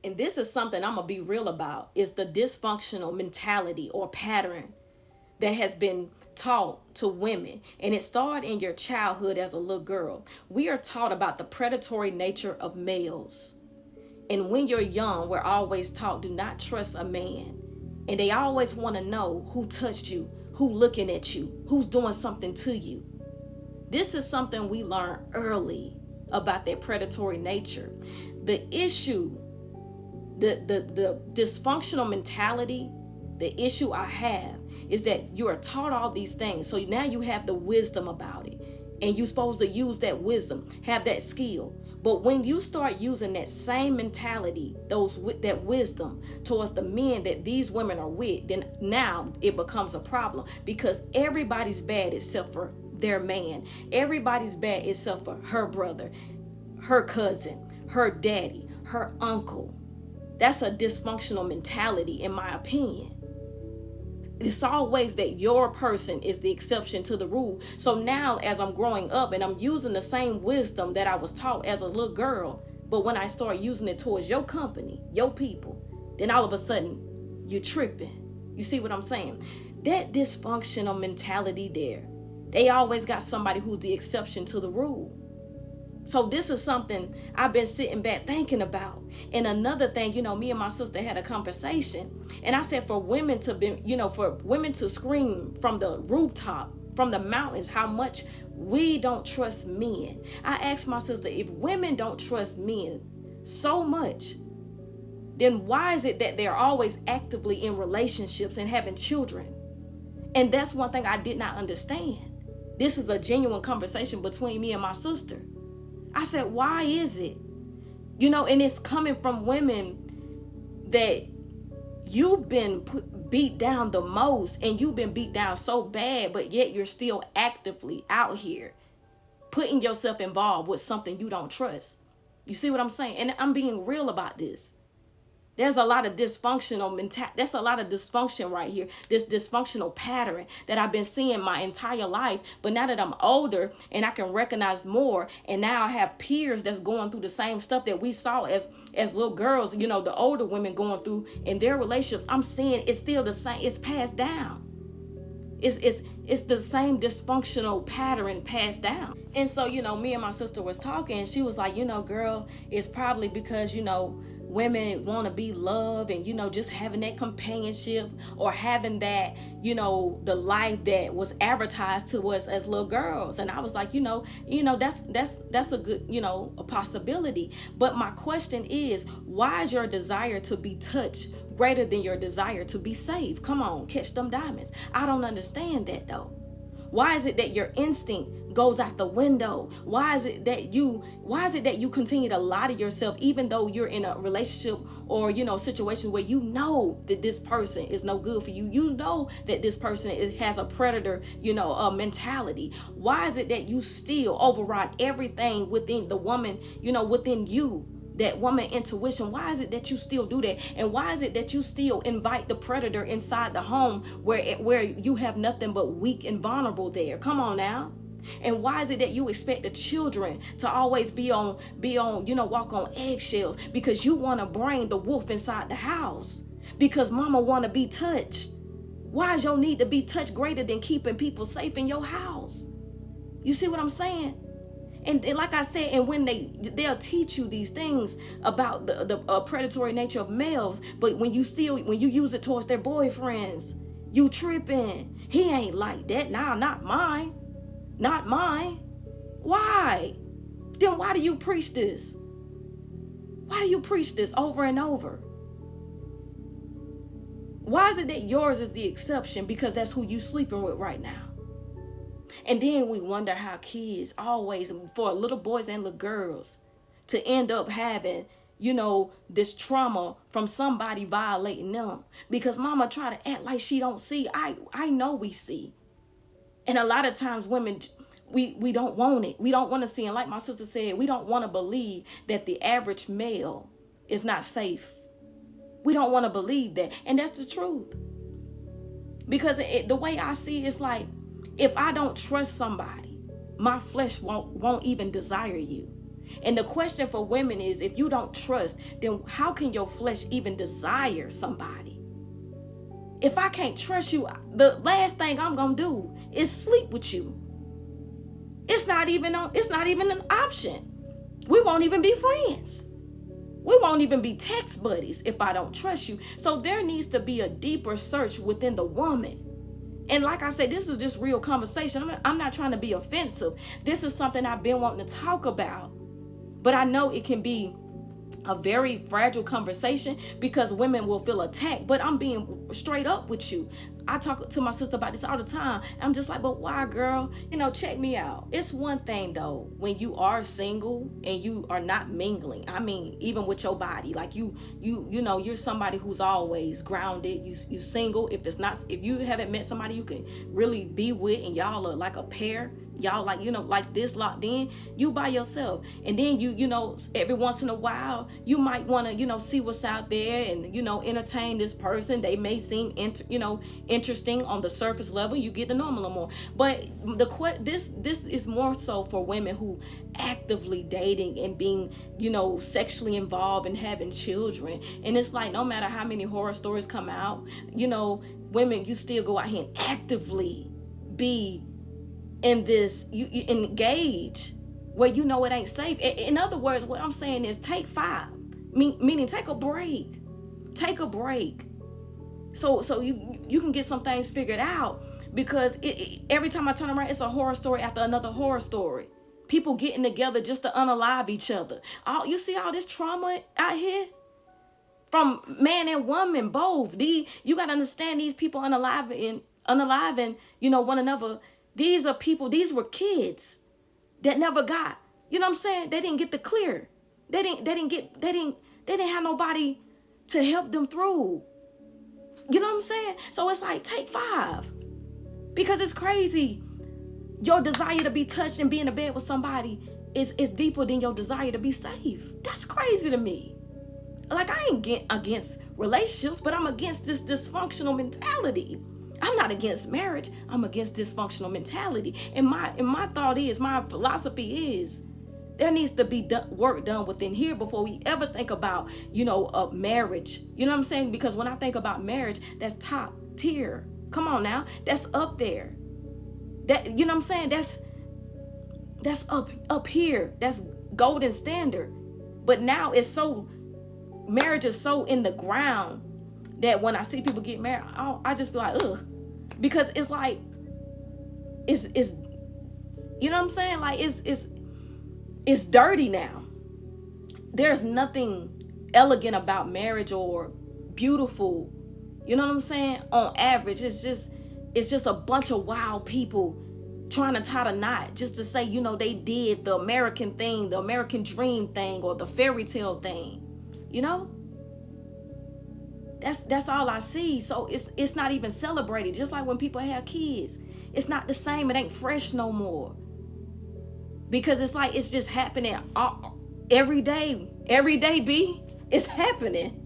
and this is something I'm going to be real about, is the dysfunctional mentality or pattern that has been taught to women. And it started in your childhood as a little girl. We are taught about the predatory nature of males. And when you're young, we're always taught, do not trust a man. And they always want to know who touched you, who looking at you, who's doing something to you. This is something we learn early about their predatory nature. The issue, the dysfunctional mentality, the issue I have is that you are taught all these things. So now you have the wisdom about it. And you're supposed to use that wisdom, have that skill. But when you start using that same mentality, that wisdom towards the men that these women are with, then now it becomes a problem, because everybody's bad except for their man. Everybody's bad except for her brother, her cousin, her daddy, her uncle. That's a dysfunctional mentality, in my opinion. It's always that your person is the exception to the rule. So now as I'm growing up and I'm using the same wisdom that I was taught as a little girl, but when I start using it towards your company, your people, then all of a sudden you're tripping. You see what I'm saying? That dysfunctional mentality there, they always got somebody who's the exception to the rule. So this is something I've been sitting back thinking about. And another thing, me and my sister had a conversation, and I said for women to scream from the rooftop, from the mountains, how much we don't trust men. I asked my sister, if women don't trust men so much, then why is it that they're always actively in relationships and having children? And that's one thing I did not understand. This is a genuine conversation between me and my sister. I said, why is it? And it's coming from women that you've been beat down the most, and you've been beat down so bad, but yet you're still actively out here putting yourself involved with something you don't trust. You see what I'm saying? And I'm being real about this. There's a lot of dysfunctional mentality. That's a lot of dysfunction right here. This dysfunctional pattern that I've been seeing my entire life. But now that I'm older and I can recognize more, and now I have peers that's going through the same stuff that we saw as little girls, the older women going through in their relationships, I'm seeing it's still the same. It's passed down. It's the same dysfunctional pattern passed down. And so, me and my sister was talking, and she was like, girl, it's probably because, women want to be loved and, just having that companionship, or having that, the life that was advertised to us as little girls. And I was like, that's a good, a possibility. But my question is, why is your desire to be touched greater than your desire to be saved? Come on, catch them diamonds. I don't understand that though. Why is it that your instinct goes out the window? Why is it that you continue to lie to yourself, even though you're in a relationship or, situation where that this person is no good for you? You know that this person has a predator, mentality. Why is it that you still override everything within the woman, within you? That woman intuition, why is it that you still do that? And why is it that you still invite the predator inside the home where you have nothing but weak and vulnerable there? Come on now. And why is it that you expect the children to always be on, walk on eggshells? Because you want to bring the wolf inside the house. Because mama want to be touched. Why is your need to be touched greater than keeping people safe in your house? You see what I'm saying? And like I said, and when they'll teach you these things about the predatory nature of males, but when you use it towards their boyfriends, you tripping. He ain't like that. Nah, not mine. Not mine. Why? Then why do you preach this? Why do you preach this over and over? Why is it that yours is the exception? Because that's who you sleeping with right now. And then we wonder how kids always, for little boys and little girls, to end up having, this trauma from somebody violating them. Because mama try to act like she don't see. I know we see. And a lot of times women, we don't want it. We don't want to see. And like my sister said, we don't want to believe that the average male is not safe. We don't want to believe that. And that's the truth. Because the way I see it, it's like, if I don't trust somebody, my flesh won't even desire you. And the question for women is, if you don't trust, then how can your flesh even desire somebody? If I can't trust you, the last thing I'm gonna do is sleep with you. It's not even an option. We won't even be friends. We won't even be text buddies if I don't trust you. So there needs to be a deeper search within the woman. And like I said, this is just real conversation. I'm not trying to be offensive. This is something I've been wanting to talk about. But I know it can be a very fragile conversation because women will feel attacked. But I'm being straight up with you. I talk to my sister about this all the time. I'm just like, but why, girl? Check me out. It's one thing though, when you are single and you are not mingling. I mean, even with your body, like you're somebody who's always grounded. You single. If you haven't met somebody you can really be with and y'all are like a pair, y'all like this locked in, you by yourself. And then every once in a while you might want to see what's out there and entertain this person. They may seem interesting on the surface level. You get to know them a little more. But this is more so for women who actively dating and being sexually involved and having children. And it's like, no matter how many horror stories come out, women, you still go out here and actively be in this, you engage where it ain't safe. In other words, what I'm saying is take 5, meaning take a break. So you can get some things figured out, because every time I turn around, it's a horror story after another horror story. People getting together just to unalive each other. You see all this trauma out here from man and woman both. You got to understand, these people unaliving one another. These are people, these were kids that never got, what I'm saying? They didn't get the clear. They didn't have nobody to help them through. You know what I'm saying? So it's like, take 5. Because it's crazy. Your desire to be touched and be in the bed with somebody is deeper than your desire to be safe. That's crazy to me. Like, I ain't against relationships, but I'm against this dysfunctional mentality. I'm not against marriage. I'm against dysfunctional mentality. And my thought is, my philosophy is, there needs to be work done within here before we ever think about, a marriage. You know what I'm saying? Because when I think about marriage, that's top tier. Come on now. That's up there. That, you know what I'm saying? That's up here. That's golden standard. But now marriage is so in the ground that when I see people get married, I just feel like, ugh. Because it's like, it's you know what I'm saying? Like, it's dirty now. There's nothing elegant about marriage or beautiful. You know what I'm saying? On average, it's just a bunch of wild people trying to tie the knot just to say, they did the American thing, the American dream thing, or the fairy tale thing. That's all I see. So it's not even celebrated. Just like when people have kids, it's not the same. It ain't fresh no more. Because it's like, it's just happening every day. Every day, B, it's happening.